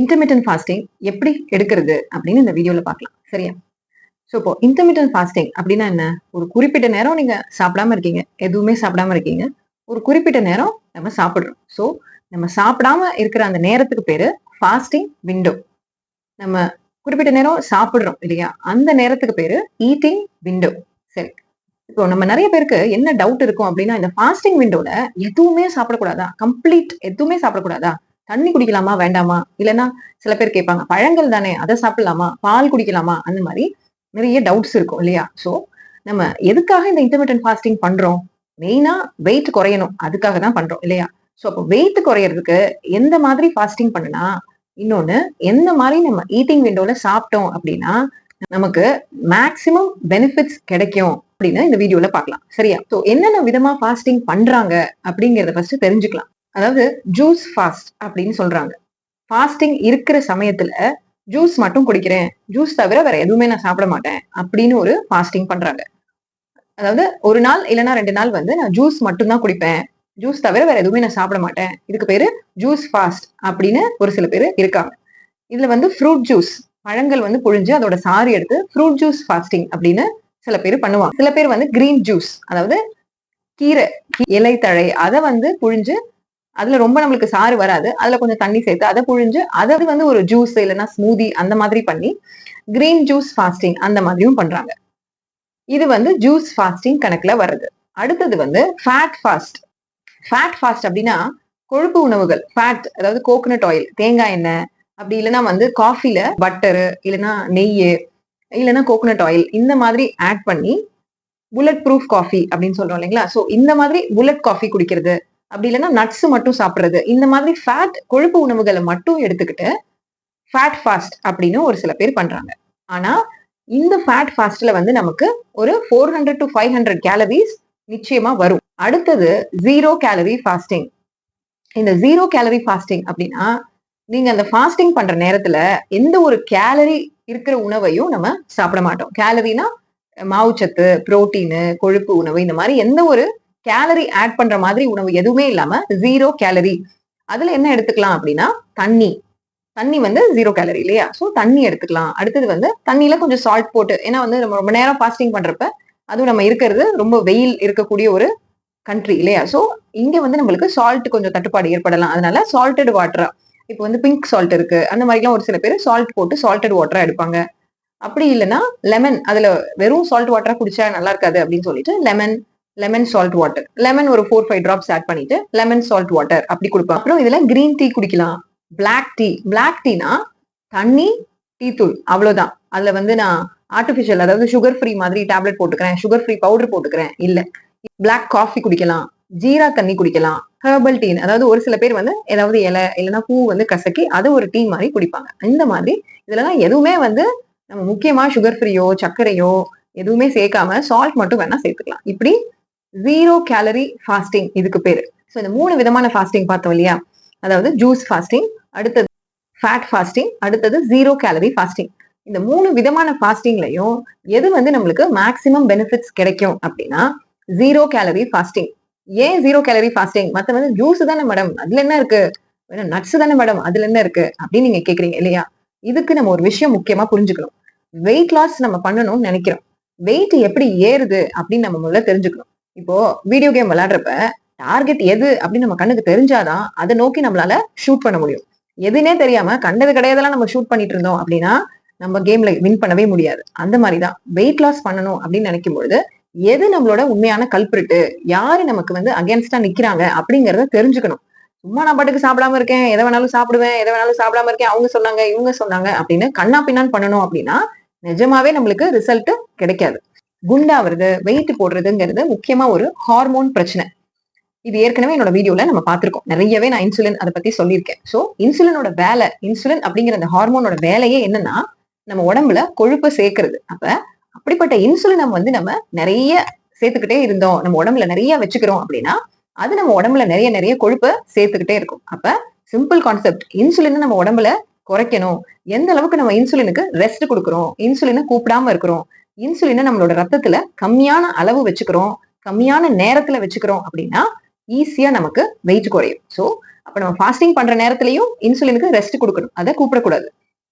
Intermittent fasting எப்படி எடுக்கிறது அப்படின்னு இந்த வீடியோல பார்க்கலாம். சரியா? ஸோ இப்போ இன்டர்மிட்டன்ட் ஃபாஸ்டிங் அப்படின்னா என்ன? ஒரு குறிப்பிட்ட நேரம் நீங்க சாப்பிடாம இருக்கீங்க, எதுவுமே சாப்பிடாம இருக்கீங்க. ஒரு குறிப்பிட்ட நேரம் நம்ம சாப்பிடுறோம். ஸோ நம்ம சாப்பிடாம இருக்கிற அந்த நேரத்துக்கு பேரு ஃபாஸ்டிங் விண்டோ. நம்ம குறிப்பிட்ட நேரம் சாப்பிடுறோம் இல்லையா? அந்த நேரத்துக்கு பேரு ஈட்டிங் விண்டோ. சரி. இப்போ நம்ம நிறைய பேருக்கு என்ன டவுட் இருக்கும் அப்படின்னா, இந்த ஃபாஸ்டிங் விண்டோல எதுவுமே சாப்பிடக்கூடாதா? கம்ப்ளீட் எதுவுமே சாப்பிடக்கூடாதா? தண்ணி குடிக்கலாமா? வேண்டாமா? இல்லைன்னா சில பேர் கேட்பாங்க, பழங்கள் தானே அதை சாப்பிடலாமா? பால் குடிக்கலாமா? அந்த மாதிரி நிறைய டவுட்ஸ் இருக்கும் இல்லையா? ஸோ நம்ம எதுக்காக இந்த இன்டர்மிட்டன்ட் ஃபாஸ்டிங் பண்றோம்? மெயினா வெயிட் குறையணும், அதுக்காக தான் பண்றோம் இல்லையா? ஸோ அப்போ வெயிட் குறையறதுக்கு எந்த மாதிரி ஃபாஸ்டிங் பண்ணுனா, இன்னொன்னு எந்த மாதிரி நம்ம ஈட்டிங் விண்டோல சாப்பிட்டோம் அப்படின்னா நமக்கு மேக்சிமம் பெனிஃபிட்ஸ் கிடைக்கும் அப்படின்னு இந்த வீடியோல பார்க்கலாம். சரியா? ஸோ என்னென்ன விதமா ஃபாஸ்டிங் பண்றாங்க அப்படிங்கறத ஃபர்ஸ்ட் தெரிஞ்சுக்கலாம். அதாவது ஜூஸ் ஃபாஸ்ட் அப்படின்னு சொல்றாங்க. ஃபாஸ்டிங் இருக்கிற சமயத்துல ஜூஸ் மட்டும் குடிக்கிறேன், ஜூஸ் தவிர வேற எதுவுமே நான் சாப்பிட மாட்டேன் அப்படின்னு ஒரு ஃபாஸ்டிங் பண்றாங்க. அதாவது ஒரு நாள் இல்லைன்னா 2 நாள் வந்து நான் ஜூஸ் மட்டும் தான் குடிப்பேன், ஜூஸ் தவிர வேற எதுவுமே நான் சாப்பிட மாட்டேன். இதுக்கு பேரு ஜூஸ் ஃபாஸ்ட் அப்படின்னு ஒரு சில பேர் இருக்காங்க. இதுல வந்து ஃப்ரூட் ஜூஸ், பழங்கள் வந்து புழிஞ்சு அதோட சாறு எடுத்து ஃப்ரூட் ஜூஸ் ஃபாஸ்டிங் அப்படின்னு சில பேர் பண்ணுவாங்க. சில பேர் வந்து கிரீன் ஜூஸ், அதாவது கீரை இலை தழை அதை வந்து புழிஞ்சு அதுல ரொம்ப நம்மளுக்கு சாறு வராது, அதுல கொஞ்சம் தண்ணி சேர்த்து அதை புழிஞ்சு அதை வந்து ஒரு ஜூஸ் இல்லைன்னா ஸ்மூதி அந்த மாதிரி பண்ணி கிரீன் ஜூஸ் ஃபாஸ்டிங் அந்த மாதிரியும் பண்றாங்க. இது வந்து ஜூஸ் ஃபாஸ்டிங் கணக்குல வருது. அடுத்தது வந்து ஃபேட் ஃபாஸ்ட். ஃபேட் ஃபாஸ்ட் அப்படின்னா கொழுப்பு உணவுகள், ஃபேட் அதாவது கோகனட் ஆயில், தேங்காய் எண்ணெய், அப்படி இல்லைன்னா வந்து காஃபில பட்டரு இல்லைன்னா நெய் இல்லைன்னா கோகனட் ஆயில் இந்த மாதிரி ஆட் பண்ணி புல்லட் ப்ரூஃப் காஃபி அப்படின்னு சொல்றோம் இல்லைங்களா? ஸோ இந்த மாதிரி புல்லட் காஃபி குடிக்கிறது, அப்படி இல்லைன்னா நட்ஸ் மட்டும் சாப்பிடுறது, இந்த மாதிரி ஃபேட் கொழுப்பு உணவுகளை மட்டும் எடுத்துக்கிட்டு ஃபேட் ஃபாஸ்ட் அப்படின்னு ஒரு சில பேர் பண்றாங்க. ஆனா இந்த ஃபேட் ஃபாஸ்ட்ல வந்து நமக்கு ஒரு 400 to 500 கேலரிஸ் நிச்சயமா வரும். அடுத்தது ஜீரோ கேலரி ஃபாஸ்டிங். இந்த ஜீரோ கேலரி ஃபாஸ்டிங் அப்படின்னா நீங்க அந்த ஃபாஸ்டிங் பண்ற நேரத்துல எந்த ஒரு கேலரி இருக்கிற உணவையும் நம்ம சாப்பிட மாட்டோம். கேலரினா மாவுச்சத்து, புரோட்டீனு, கொழுப்பு உணவு, இந்த மாதிரி எந்த ஒரு கேலரி ஆட் பண்ற மாதிரி உணவு எதுவுமே இல்லாம ஜீரோ கேலரி. அதுல என்ன எடுத்துக்கலாம் அப்படின்னா தண்ணி. தண்ணி வந்து ஜீரோ கேலரி இல்லையா? ஸோ தண்ணி எடுத்துக்கலாம். அடுத்தது வந்து தண்ணியில கொஞ்சம் சால்ட் போட்டு, ஏன்னா வந்து நம்ம ரொம்ப நேரம் ஃபாஸ்டிங் பண்றப்ப அதுவும் நம்ம இருக்கிறது ரொம்ப வெயில் இருக்கக்கூடிய ஒரு கண்ட்ரி இல்லையா? ஸோ இங்க வந்து நம்மளுக்கு சால்ட் கொஞ்சம் தட்டுப்பாடு ஏற்படலாம். அதனால சால்டட் வாட்டரா, இப்போ வந்து பிங்க் சால்ட் இருக்கு, அந்த மாதிரிலாம் ஒரு சில பேர் சால்ட் போட்டு சால்டட் வாட்டரா எடுப்பாங்க. அப்படி இல்லைன்னா லெமன், அதுல வெறும் சால்ட் வாட்டரா குடிச்சா நல்லா இருக்காது அப்படின்னு சொல்லிட்டு லெமன் சால்ட் வாட்டர், லெமன் ஒரு 4-5 டிராப்ஸ் ஆட் பண்ணிட்டு லெமன் சால்ட் வாட்டர் அப்படி கொடுப்பாங்க. அப்புறம் இதுல கிரீன் டீ குடிக்கலாம். பிளாக் டீ, பிளாக் டீனா தண்ணி, டீ தூள், அவ்வளவுதான். அதுல வந்து நான் ஆர்டிபிஷியல் அதாவது சுகர் ஃப்ரீ மாதிரி டேப்லெட் போட்டுக்கிறேன், சுகர் ஃப்ரீ பவுடர் போட்டுக்கிறேன் இல்ல. பிளாக் காஃபி குடிக்கலாம், ஜீரா தண்ணி குடிக்கலாம், ஹெர்பல் டீ, அதாவது ஒரு சில பேர் வந்து ஏதாவது இலை இல்லைன்னா பூ வந்து கசக்கி அதை ஒரு டீ மாதிரி குடிப்பாங்க. இந்த மாதிரி இதுலலாம் எதுவுமே வந்து நம்ம முக்கியமா சுகர் ஃப்ரீயோ சர்க்கரையோ எதுவுமே சேர்க்காம சால்ட் மட்டும் வேணா சேர்த்துக்கலாம். இப்படி ஜீரோ கேலரி ஃபாஸ்டிங் இதுக்கு பேரு. ஸோ இந்த 3 விதமான ஃபாஸ்டிங் பார்த்தோம் இல்லையா? அதாவது ஜூஸ் ஃபாஸ்டிங், அடுத்தது ஃபேட் ஃபாஸ்டிங், அடுத்தது ஜீரோ கேலரி ஃபாஸ்டிங். இந்த 3 விதமான ஃபாஸ்டிங்லயும் எது வந்து நம்மளுக்கு மேக்சிமம் பெனிஃபிட்ஸ் கிடைக்கும் அப்படின்னா ஜீரோ கேலரி ஃபாஸ்டிங். ஏன் ஜீரோ கேலரி ஃபாஸ்டிங்? மத்த வந்து ஜூஸ் தானே மேடம், அதுல என்ன இருக்கு? நட்ஸ் தானே மேடம், அதுல என்ன இருக்கு அப்படின்னு நீங்க கேக்குறீங்க இல்லையா? இதுக்கு நம்ம ஒரு விஷயம் முக்கியமா புரிஞ்சுக்கணும். வெயிட் லாஸ் நம்ம பண்ணணும்னு நினைக்கிறோம், வெயிட் எப்படி ஏறுது அப்படின்னு நம்ம முதல்ல தெரிஞ்சுக்கணும். இப்போ வீடியோ கேம் விளையாடுறப்ப டார்கெட் எது அப்படின்னு நம்ம கண்ணுக்கு தெரிஞ்சாதான் அதை நோக்கி நம்மளால ஷூட் பண்ண முடியும். எதுனே தெரியாம கண்டது கிடையாதெல்லாம் நம்ம ஷூட் பண்ணிட்டு இருந்தோம் அப்படின்னா நம்ம கேம்ல வின் பண்ணவே முடியாது. அந்த மாதிரிதான் வெயிட் லாஸ் பண்ணணும் அப்படின்னு நினைக்கும் பொழுது எது நம்மளோட உண்மையான கல்பிரிட்டு, யாரு நமக்கு வந்து அகேன்ஸ்டா நிக்கிறாங்க அப்படிங்கறத தெரிஞ்சுக்கணும். சும்மா நான் பாட்டுக்கு சாப்பிடாம இருக்கேன், எதை வேணாலும் சாப்பிடுவேன், எதை வேணாலும் சாப்பிடாம இருக்கேன், அவங்க சொன்னாங்க இவங்க சொன்னாங்க அப்படின்னு கண்ணா பின்னான்னு பண்ணணும் அப்படின்னா நிஜமாவே நம்மளுக்கு ரிசல்ட் கிடைக்காது. குண்டாவது, வெயிட் போடுறதுங்கிறது முக்கியமா ஒரு ஹார்மோன் பிரச்சனை. இது ஏற்கனவே என்னோட வீடியோல நம்ம பார்த்திருக்கோம். நிறையவே நான் இன்சுலின் அதை பத்தி சொல்லியிருக்கேன். சோ இன்சுலினோட வேலை, இன்சுலின் அப்படிங்கிற அந்த ஹார்மோனோட வேலையே என்னன்னா நம்ம உடம்புல கொழுப்பை சேர்க்கிறது. அப்ப அப்படிப்பட்ட இன்சுலினை வந்து நம்ம நிறைய சேர்த்துக்கிட்டே இருந்தோம், நம்ம உடம்புல நிறைய வச்சுக்கிறோம் அப்படின்னா அது நம்ம உடம்புல நிறைய நிறைய கொழுப்பை சேர்த்துக்கிட்டே இருக்கும். அப்ப சிம்பிள் கான்செப்ட், இன்சுலினை நம்ம உடம்புல குறைக்கணும். எந்த அளவுக்கு நம்ம இன்சுலினுக்கு ரெஸ்ட் கொடுக்குறோம், இன்சுலினை கூப்பிடாம இருக்கிறோம், இன்சுலினை நம்மளோட ரத்தத்துல கம்மியான அளவு வச்சுக்கிறோம், கம்மியான நேரத்துல வச்சுக்கிறோம் அப்படின்னா ஈஸியா நமக்கு வெயிட் குறையும். ஸோ அப்ப நம்ம ஃபாஸ்டிங் பண்ற நேரத்திலையும் இன்சுலினுக்கு ரெஸ்ட் கொடுக்கணும், அதை கூப்பிடக்கூடாது.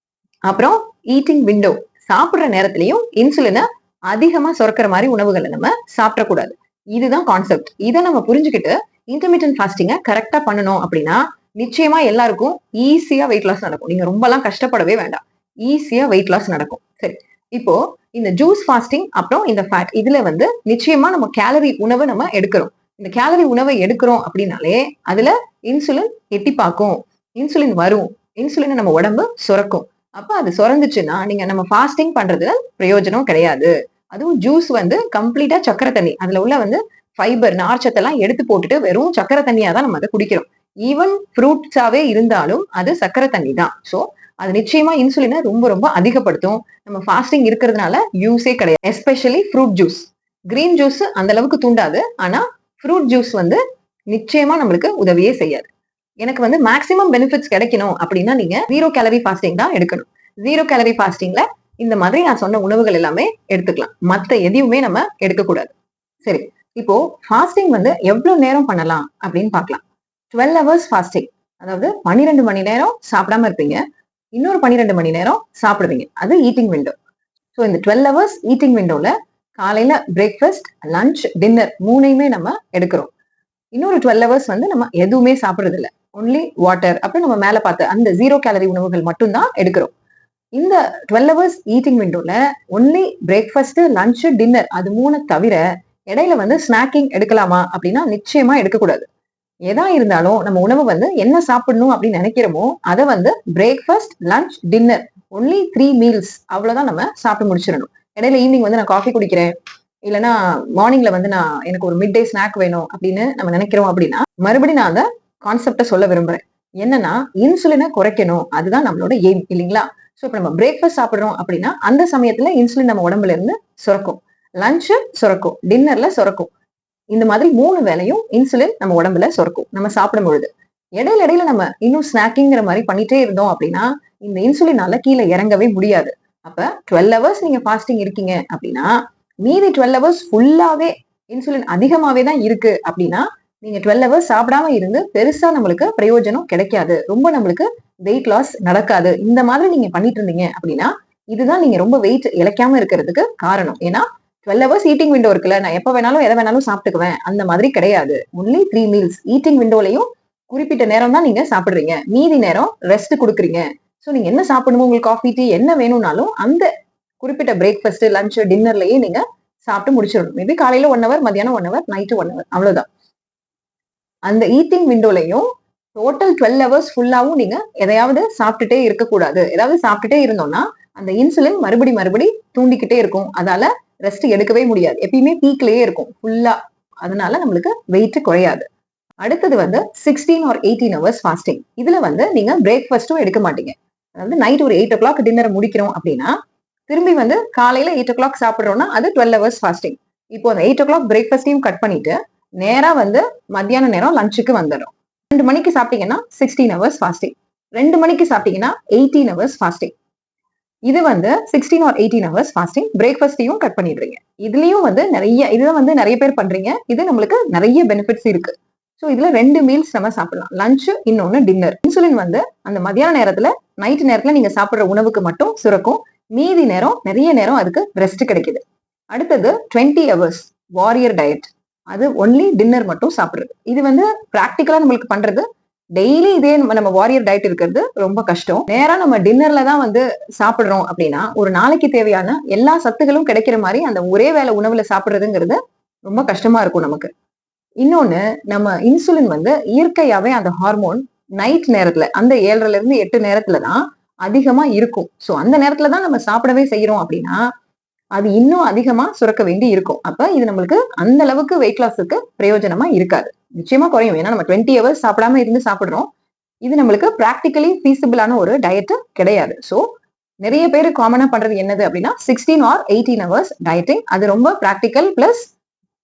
அப்புறம் ஈட்டிங் விண்டோ, சாப்பிடுற நேரத்திலையும் இன்சுலினை அதிகமா சுரக்கிற மாதிரி உணவுகளை நம்ம சாப்பிடக்கூடாது. இதுதான் கான்செப்ட். இதை நம்ம புரிஞ்சுக்கிட்டு இன்டர்மீடியன்ட் ஃபாஸ்டிங்கை கரெக்டா பண்ணணும் அப்படின்னா நிச்சயமா எல்லாருக்கும் ஈஸியா வெயிட் லாஸ் நடக்கும். நீங்க ரொம்ப எல்லாம் கஷ்டப்படவே வேண்டாம், ஈஸியா வெயிட் லாஸ் நடக்கும். சரி, இப்போ இந்த ஜூஸ் ஃபாஸ்டிங் அப்புறம் இந்த ஃபேட், இதுல வந்து நிச்சயமா நம்ம கேலரி உணவை நம்ம எடுக்கிறோம். இந்த கேலரி உணவை எடுக்கிறோம் அப்படின்னாலே அதுல இன்சுலின் எட்டிப்பாக்கும், இன்சுலின் வரும், இன்சுலினை நம்ம உடம்பு சுரக்கும். அப்ப அது சுரந்துச்சுன்னா நீங்க நம்ம ஃபாஸ்டிங் பண்றதுல பிரயோஜனம் கிடையாது. அதுவும் ஜூஸ் வந்து கம்ப்ளீட்டா சக்கரை தண்ணி, அதுல உள்ள வந்து ஃபைபர் நார்ச்சத்தெல்லாம் எடுத்து போட்டுட்டு வெறும் சக்கரை தண்ணியா தான் நம்ம அதை குடிக்கிறோம். ஈவன் ஃப்ரூட்ஸாவே இருந்தாலும் அது சக்கரை தண்ணி தான். ஸோ அது நிச்சயமா இன்சுலினை ரொம்ப ரொம்ப அதிகப்படுத்தும். நம்ம ஃபாஸ்டிங் இருக்கிறதுனால யூஸே கிடையாது. Especially fruit juice, green juice அந்த அளவுக்கு தூண்டாது, ஆனா ஃப்ரூட் ஜூஸ் வந்து நிச்சயமா நம்மளுக்கு உதவியே செய்யாது. எனக்கு வந்து மேக்ஸிமம் பெனிஃபிட்ஸ் கிடைக்கணும் அப்படின்னா நீங்க 0 கேலரி ஃபாஸ்டிங் தான் எடுக்கணும். 0 கேலரி ஃபாஸ்டிங்ல இந்த மாதிரி நான் சொன்ன உணவுகள் எல்லாமே எடுத்துக்கலாம், மத்த எதையுமே நம்ம எடுக்கக்கூடாது. சரி, இப்போ ஃபாஸ்டிங் வந்து எவ்வளவு நேரம் பண்ணலாம் அப்படின்னு பார்க்கலாம். 12 hours ஃபாஸ்டிங், அதாவது 12 மணி நேரம் சாப்பிடாம இருப்பீங்க, இன்னொரு 12 மணி நேரம் சாப்பிடுவீங்க, அது ஈட்டிங் விண்டோ. ஸோ இந்த 12 hours ஈட்டிங் விண்டோல காலையில பிரேக்ஃபாஸ்ட், லஞ்ச், டின்னர் மூணையுமே நம்ம எடுக்கிறோம். இன்னொரு 12 hours வந்து நம்ம எதுவுமே சாப்பிடுறது இல்லை, ஒன்லி வாட்டர், அப்புறம் நம்ம மேல பார்த்த அந்த 0 கேலரி உணவுகள் மட்டும் தான் எடுக்கிறோம். இந்த 12 hours ஈட்டிங் விண்டோல ஒன்லி பிரேக்ஃபாஸ்ட், லஞ்ச், டின்னர் அது மூணு தவிர இடையில வந்து ஸ்நாக்கிங் எடுக்கலாமா அப்படின்னா நிச்சயமா எடுக்கக்கூடாது. எதா இருந்தாலும் நம்ம உணவு வந்து என்ன சாப்பிடணும் அப்படின்னு நினைக்கிறோமோ அதை வந்து breakfast, lunch, dinner only 3 meals அவ்வளவுதான் நம்ம சாப்பிட்டு முடிச்சிடணும். இடையில ஈவினிங் வந்து நான் காஃபி குடிக்கிறேன், இல்லைன்னா மார்னிங்ல வந்து நான் எனக்கு ஒரு மிட் டே ஸ்நாக் வேணும் அப்படின்னு நம்ம நினைக்கிறோம் அப்படின்னா மறுபடியும் நான் அந்த கான்செப்டை சொல்ல விரும்புறேன். என்னன்னா இன்சுலினை குறைக்கணும், அதுதான் நம்மளோட எய்ம் இல்லைங்களா? ஸோ இப்போ நம்ம பிரேக்ஃபாஸ்ட் சாப்பிடுறோம் அப்படின்னா அந்த சமயத்துல இன்சுலின் நம்ம உடம்புல இருந்து சுரக்கும், லஞ்சு சுரக்கும், டின்னர்ல சுரக்கும். இந்த மாதிரி 3 வேளையும் இன்சுலின் நம்ம உடம்புல சுரக்கும் நம்ம சாப்பிடும் பொழுது. இடையில இடையில நம்ம இன்னும் ஸ்நாக்கிங்கிற மாதிரி பண்ணிட்டே இருந்தோம் அப்படின்னா இந்த இன்சுலினால கீழே இறங்கவே முடியாது. அப்ப 12 hours நீங்க ஃபாஸ்டிங் இருக்கீங்க அப்படின்னா மீதி 12 hours ஃபுல்லாவே இன்சுலின் அதிகமாவே தான் இருக்கு அப்படின்னா நீங்க 12 hours சாப்பிடாம இருந்து பெருசா நம்மளுக்கு பிரயோஜனம் கிடைக்காது, ரொம்ப நம்மளுக்கு வெயிட் லாஸ் நடக்காது. இந்த மாதிரி நீங்க பண்ணிட்டு இருந்தீங்க அப்படின்னா இதுதான் நீங்க ரொம்ப வெயிட் இழைக்காம இருக்கிறதுக்கு காரணம். ஏன்னா 12 hours ஈட்டிங் விண்டோ இருக்குல்ல, நான் எப்ப வேணாலும் எதை வேணாலும் சாப்பிட்டுக்குவேன் அந்த மாதிரி கிடையாது. ஒன்லி 3 மீல்ஸ் ஈட்டிங் விண்டோலையும் குறிப்பிட்ட நேரம் தான் நீங்க சாப்பிடுறீங்க, மீதி நேரம் ரெஸ்ட் கொடுக்குறீங்க. ஸோ நீங்க என்ன சாப்பிடணுமோ, உங்களுக்கு காஃபி, டீ என்ன வேணும்னாலும் அந்த குறிப்பிட்ட பிரேக்ஃபாஸ்ட், லஞ்ச், டின்னர்லயே நீங்க சாப்பிட்டு முடிச்சிடணும். மேபி காலையில 1 hour, மதியானம் 1 hour, நைட்டு 1 hour, அவ்வளவுதான். அந்த ஈட்டிங் விண்டோலையும் டோட்டல் 12 hours ஃபுல்லாவும் நீங்க எதையாவது சாப்பிட்டுட்டே இருக்கக்கூடாது. ஏதாவது சாப்பிட்டுட்டே இருந்தோம்னா அந்த இன்சுலின் மறுபடி தூண்டிக்கிட்டே இருக்கும், அதால ரெஸ்ட் எடுக்கவே முடியாது, எப்பயுமே பீக்லயே இருக்கும் ஃபுல்லா. அதனால நம்மளுக்கு வெயிட் குறையாது. அடுத்தது வந்து 16 or 18 hours ஃபாஸ்டிங். இதுல வந்து நீங்க பிரேக்ஃபாஸ்டும் எடுக்க மாட்டீங்க. அதாவது நைட் ஒரு 8 o'clock டின்னரை முடிக்கிறோம் அப்படின்னா திரும்பி வந்து காலையில 8 o'clock சாப்பிடுறோம்னா அது 12 hours ஃபாஸ்டிங். இப்போ அந்த 8 o'clock பிரேக்ஃபாஸ்டையும் கட் பண்ணிட்டு நேரா வந்து மத்தியான நேரம் லஞ்சுக்கு வந்துடும். 2 மணிக்கு சாப்பிட்டீங்கன்னா 16 hours ஃபாஸ்டிங், 2 மணிக்கு சாப்பிட்டீங்கன்னா 18 hours ஃபாஸ்டிங். இது வந்து 16 or 18 hours ஃபாஸ்டிங். பிரேக்ஃபாஸ்டையும் கட் பண்ணிடுறீங்க. இதுலயும் வந்து இதுதான் வந்து நிறைய பேர் பண்றீங்க. இது நம்மளுக்கு நிறைய பெனிஃபிட்ஸ் இருக்கு. ஸோ இதுல 2 மீல்ஸ் நம்ம சாப்பிடலாம், லஞ்ச், இன்னொன்னு டின்னர். இன்சுலின் வந்து அந்த மத்தியான நேரத்துல, நைட் நேரத்துல நீங்க சாப்பிடுற உணவுக்கு மட்டும் சுரக்கும், மீதி நேரம் நிறைய நேரம் அதுக்கு ரெஸ்ட் கிடைக்குது. அடுத்தது 20 hours வாரியர் டயட். அது ஒன்லி டின்னர் மட்டும் சாப்பிடுறது. இது வந்து பிராக்டிக்கலா நம்மளுக்கு பண்றது டெய்லி இதே நம்ம வாரியர் டயட் இருக்கிறது ரொம்ப கஷ்டம். நேரா நம்ம டின்னர்ல தான் வந்து சாப்பிடுறோம் அப்படின்னா ஒரு நாளைக்கு தேவையான எல்லா சத்துகளும் கிடைக்கிற மாதிரி அந்த ஒரே வேளை உணவுல சாப்பிடுறதுங்கிறது ரொம்ப கஷ்டமா இருக்கும் நமக்கு. இன்னொன்னு, நம்ம இன்சுலின் வந்து இயற்கையாவே அந்த ஹார்மோன் நைட் நேரத்துல, அந்த 7:30 இருந்து 8 நேரத்துல தான் அதிகமா இருக்கும். சோ அந்த நேரத்துல தான் நம்ம சாப்பிடவே செய்யறோம் அப்படின்னா அது இன்னும் அதிகமா சுரக்க வேண்டி இருக்கும். அப்ப இது நம்மளுக்கு அந்த அளவுக்கு வெயிட் லாஸுக்கு பிரயோஜனமா இருக்காது, நிச்சயமா குறையும். ஏன்னா நம்ம 20 hours சாப்பிடாம இருந்து சாப்பிடுறோம். இது நம்மளுக்கு பிராக்டிக்கலி ஃபீசிபிளான ஒரு டயட் கிடையாது. சோ நிறைய பேர் காமனா பண்றது என்னது அப்படின்னா 16 or 18 hours டயட்டிங். அது ரொம்ப பிராக்டிக்கல், பிளஸ்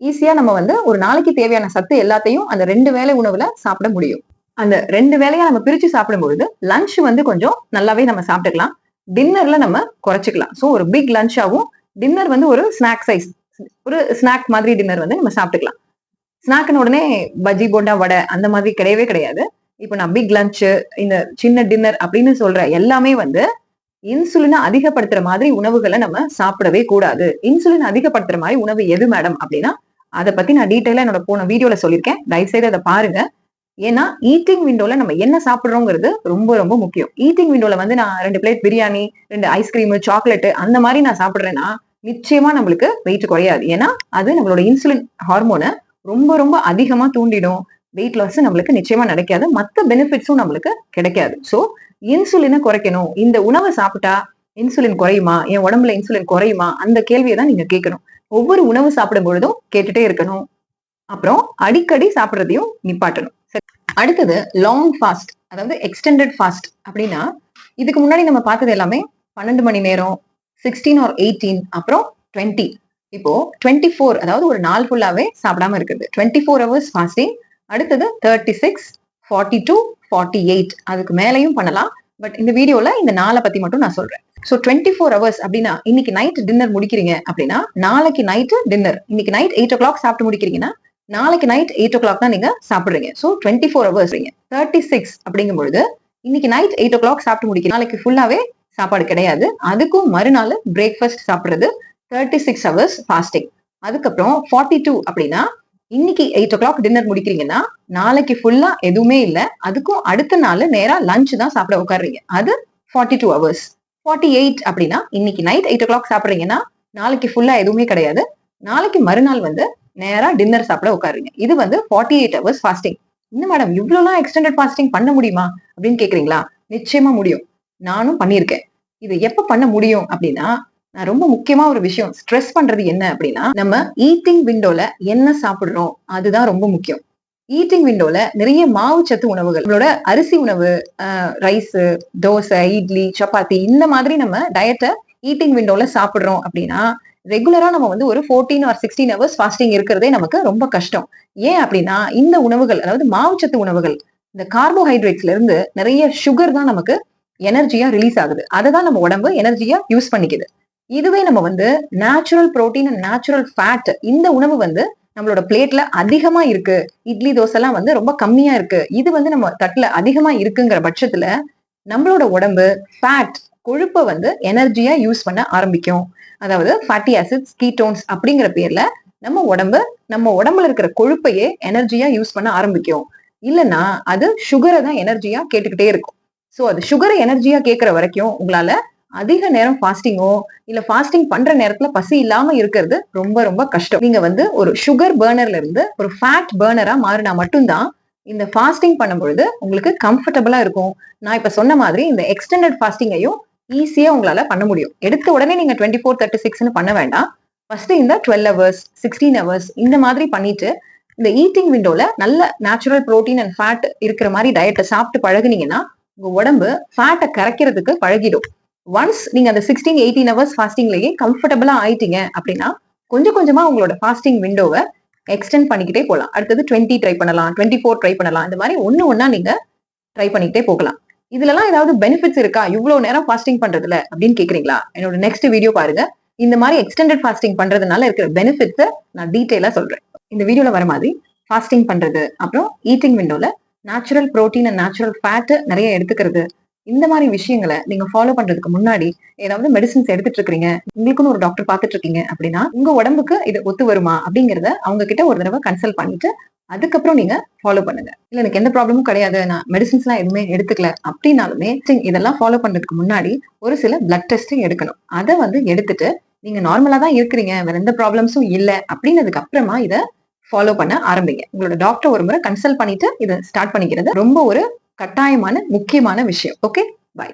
ஈஸியா நம்ம வந்து ஒரு நாளைக்கு தேவையான சத்து எல்லாத்தையும் அந்த 2 வேளை உணவுல சாப்பிட முடியும். அந்த 2 வேளையா நம்ம பிரிச்சு சாப்பிடும் பொழுது லஞ்ச் வந்து கொஞ்சம் நல்லாவே நம்ம சாப்பிட்டுக்கலாம், டின்னர்ல நம்ம குறைச்சிக்கலாம். ஸோ ஒரு பிக் லஞ்சாவும் டின்னர் வந்து ஒரு ஸ்நாக் சைஸ், ஒரு ஸ்நாக் மாதிரி டின்னர் வந்து நம்ம சாப்பிட்டுக்கலாம். ஸ்நாக்னு உடனே பஜ்ஜி, போண்டா, வடை அந்த மாதிரி கிடையவே கிடையாது. இப்போ நான் பிக் லஞ்ச், இந்த சின்ன டின்னர் அப்படின்னு சொல்ற எல்லாமே வந்து இன்சுலினை அதிகப்படுத்துற மாதிரி உணவுகளை நம்ம சாப்பிடவே கூடாது. இன்சுலின் அதிகப்படுத்துற மாதிரி உணவு எது மேடம் அப்படின்னா, அதை பத்தி நான் டீட்டெயிலா என்னோட போன வீடியோல சொல்லியிருக்கேன். தயவுசெய்து அதை பாருங்க. ஏன்னா ஈட்டிங் விண்டோல நம்ம என்ன சாப்பிடுறோங்கிறது ரொம்ப ரொம்ப முக்கியம். ஈட்டிங் விண்டோல வந்து நான் 2 பிளேட் பிரியாணி, 2 ஐஸ்கிரீம், சாக்லேட் அந்த மாதிரி நான் சாப்பிடுறேன்னா நிச்சயமா நம்மளுக்கு வெயிட் குறையாது. ஏன்னா அது நம்மளோட இன்சுலின் ஹார்மோனை ரொம்ப ரொம்ப அதிகமா தூண்டிடும். வெயிட் லாஸ் நம்மளுக்கு நிச்சயமா நடக்காது. மத்த பெனிஃபிட்ஸும் நம்மளுக்கு கிடைக்காது. சோ இன்சுலினை குறைக்கணும். இந்த உணவை சாப்பிட்டா இன்சுலின் குறையுமா, என் உடம்புல இன்சுலின் குறையுமா, அந்த கேள்வியை தான் நீங்க கேட்கணும். ஒவ்வொரு உணவு சாப்பிடும் பொழுதும் கேட்டுட்டே இருக்கணும். அப்புறம் அடிக்கடி சாப்பிடுறதையும் நிப்பாட்டணும். அடுத்தது லாங் ஃபாஸ்ட், அதாவது எக்ஸ்டெண்டட் ஃபாஸ்ட் அப்படின்னா, இதுக்கு முன்னாடி நம்ம பார்த்தது எல்லாமே 12 மணி நேரம், 16 ஆர் 18, அப்புறம் 20. இப்போ 24, அதாவது ஒரு நாள் ஃபுல்லாவே சாப்பிடாம இருக்குது. 24 ஹவர்ஸ் ஃபாஸ்டிங். அடுத்தது 36, 42, 48 அதுக்கு மேலையும் பண்ணலாம். பட் இந்த வீடியோல இந்த நாளை பத்தி மட்டும் நான் சொல்றேன். ஸோ 24 ஹவர்ஸ் அப்படின்னா, இன்னைக்கு நைட் டின்னர் முடிக்கிறீங்க அப்படின்னா நாளைக்கு நைட்டு டின்னர். இன்னைக்கு நைட் 8 o'clock சாப்பிட்டு முடிக்கிறீங்கன்னா நாளைக்கு நைட் 8 o'clock தான் நீங்க சாப்பிடுறீங்க. So 24 hours. 36 அப்படிங்கும் பொழுது இன்னைக்கு நைட் 8 o'clock சாப்பிட்டு முடிக்கிறீங்க. நாளைக்கு ஃபுல்லாவே சாப்பாடு கிடையாது. அதுக்கும் மறுநாள் பிரேக்ஃபாஸ்ட் சாப்பிடுறது 36 ஹவர்ஸ் ஃபாஸ்டிங். அதுக்கப்புறம் 42 அப்படின்னா, இன்னைக்கு 8 o'clock டின்னர் முடிக்கிறீங்கன்னா நாளைக்கு ஃபுல்லா எதுவுமே இல்ல. அதுக்கும் அடுத்த நாள் நேரா லஞ்ச் தான் சாப்பிட உட்காடுறீங்க. அது 42 ஹவர்ஸ். 48 அப்படின்னா, இன்னைக்கு நைட் 8 o'clock சாப்பிடுறீங்கன்னா நாளைக்கு ஃபுல்லா எதுவுமே கிடையாது. நாளைக்கு மறுநாள் வந்து நேரா டின்னர் சாப்பிட உட்காருங்க. இது வந்து 48 ஹவர்ஸ் ஃபாஸ்டிங். இன்னும் மேடம் இவ்வளவுலாம் எக்ஸ்டெண்டட் ஃபாஸ்டிங் பண்ண முடியுமா அப்படின்னு கேக்குறீங்களா? நிச்சயமா முடியும். நானும் பண்ணியிருக்கேன். இது எப்ப பண்ண முடியும் அப்படின்னா, நான் ரொம்ப முக்கியமா ஒரு விஷயம் ஸ்ட்ரெஸ் பண்றது என்ன அப்படின்னா, நம்ம ஈட்டிங் விண்டோல என்ன சாப்பிடுறோம் அதுதான் ரொம்ப முக்கியம். ஈட்டிங் விண்டோல நிறைய மாவுச்சத்து உணவுகள், நம்மளோட அரிசி உணவு, ரைஸ், தோசை, இட்லி, சப்பாத்தி இந்த மாதிரி நம்ம டயட்டை ஈட்டிங் விண்டோல சாப்பிடுறோம் அப்படின்னா, ரெகுலரா நம்ம வந்து ஒரு 14 ஆர் 16 ஹவர்ஸ் ஃபாஸ்டிங் இருக்கிறதே நமக்கு ரொம்ப கஷ்டம். ஏன் அப்படின்னா, இந்த உணவுகள், அதாவது மாவுச்சத்து உணவுகள், இந்த கார்போஹைட்ரேட்ஸ்ல இருந்து நிறைய சுகர் தான் நமக்கு எனர்ஜியா ரிலீஸ் ஆகுது. அதை தான் நம்ம உடம்பு எனர்ஜியா யூஸ் பண்ணிக்குது. இதுவே நம்ம வந்து natural protein and natural fat, இந்த உணவு வந்து நம்மளோட பிளேட்ல அதிகமா இருக்கு. இட்லி தோசை எல்லாம் வந்து ரொம்ப கம்மியா இருக்கு. இது வந்து நம்ம தட்டுல அதிகமா இருக்குங்கிற பட்சத்துல நம்மளோட உடம்பு ஃபேட், கொழுப்பை வந்து எனர்ஜியா யூஸ் பண்ண ஆரம்பிக்கும். அதாவது ஃபேட்டி ஆசிட்ஸ், கீட்டோன்ஸ் அப்படிங்கிற பேர்ல நம்ம உடம்புல இருக்கிற கொழுப்பையே எனர்ஜியா யூஸ் பண்ண ஆரம்பிக்கும். இல்லைன்னா அது சுகரை தான் எனர்ஜியா கேட்டுக்கிட்டே இருக்கும். சோ அது சுகரை எனர்ஜியா கேட்கிற வரைக்கும் உங்களால அதிக நேரம் ஃபாஸ்டிங்கோ இல்ல ஃபாஸ்டிங் பண்ற நேரத்துல பசி இல்லாம இருக்கிறது ரொம்ப ரொம்ப கஷ்டம். நீங்க வந்து ஒரு சுகர் பர்னர்ல இருந்து ஒரு ஃபேட் பர்னரா மாறினா மட்டும்தான் இந்த ஃபாஸ்டிங் பண்ணும்பொழுது உங்களுக்கு கம்ஃபர்டபுளா இருக்கும். நான் இப்ப சொன்ன மாதிரி இந்த எக்ஸ்டெண்டட் ஃபாஸ்டிங்கையும் ஈஸியா உங்களால பண்ண முடியும். எடுத்த உடனே நீங்க 24, 36ன்னு பண்ண வேண்டாம். ஃபர்ஸ்ட் இந்த 12 ஹவர்ஸ், 16 ஹவர்ஸ் இந்த மாதிரி பண்ணிட்டு இந்த ஈட்டிங் விண்டோல நல்ல நேச்சுரல் புரோட்டீன் அண்ட் ஃபேட் இருக்கிற மாதிரி டயட்டை சாப்பிட்டு பழகுனீங்கன்னா உங்க உடம்பு ஃபேட்டை கரைக்கிறதுக்கு பழகிடும். ஒன்ஸ் நீங்க அந்த 16, 18 ஹவர்ஸ் ஃபாஸ்டிங்லயே கம்ஃபர்டபுளா ஆயிட்டீங்க அப்படின்னா கொஞ்சம் கொஞ்சமா உங்களோட ஃபாஸ்டிங் விண்டோவை எக்ஸ்டெண்ட் பண்ணிக்கிட்டே போகலாம். அடுத்தது 20 ட்ரை பண்ணலாம், 24 ட்ரை பண்ணலாம். இந்த மாதிரி ஒண்ணா நீங்க ட்ரை பண்ணிக்கிட்டே போகலாம். இதுலலாம் ஏதாவது பெனிஃபிட்ஸ் இருக்கா இவ்வளவு நேரம் ஃபாஸ்டிங் பண்றதுல அப்படின்னு கேக்குறீங்களா? என்னோட நெக்ஸ்ட் வீடியோ பாருங்க. இந்த மாதிரி எக்ஸ்டெண்டட் ஃபாஸ்டிங் பண்றதுனால இருக்கிற பெனிஃபிட்ஸை நான் டீட்டெயிலா சொல்றேன். இந்த வீடியோல வர மாதிரி ஃபாஸ்டிங் பண்றது, அப்புறம் ஈட்டிங் விண்டோல natural protein and natural fat நிறைய எடுத்துக்கிறது, இந்த மாதிரி விஷயங்களை நீங்க ஃபாலோ பண்றதுக்கு முன்னாடி ஏதாவது மெடிசின்ஸ் எடுத்துட்டு இருக்கீங்க, உங்களுக்குன்னு ஒரு டாக்டர் பார்த்துட்டு இருக்கீங்க அப்படின்னா உங்க உடம்புக்கு இது ஒத்து வருமா அப்படிங்கறத அவங்க கிட்ட ஒரு தடவை கன்சல்ட் பண்ணிட்டு அதுக்கப்புறம் நீங்க ஃபாலோ பண்ணுங்க. இல்ல எனக்கு எந்த ப்ராப்ளமும் கிடையாது, நான் மெடிசின்ஸ் எல்லாம் எதுவுமே எடுத்துக்கல அப்படின்னாலுமே இதெல்லாம் ஃபாலோ பண்றதுக்கு முன்னாடி ஒரு சில பிளட் டெஸ்டிங் எடுக்கணும். அதை வந்து எடுத்துட்டு நீங்க நார்மலா தான் இருக்கிறீங்க, வேற எந்த ப்ராப்ளம்ஸும் இல்லை அப்படின்னதுக்கு அப்புறமா இதை ஃபாலோ பண்ண ஆரம்பிங்க. உங்களோட டாக்டர் ஒரு முறை கன்சல்ட் பண்ணிட்டு இதை ஸ்டார்ட் பண்ணிக்கிறது ரொம்ப ஒரு கட்டாயமான முக்கியமான விஷயம். Okay, by.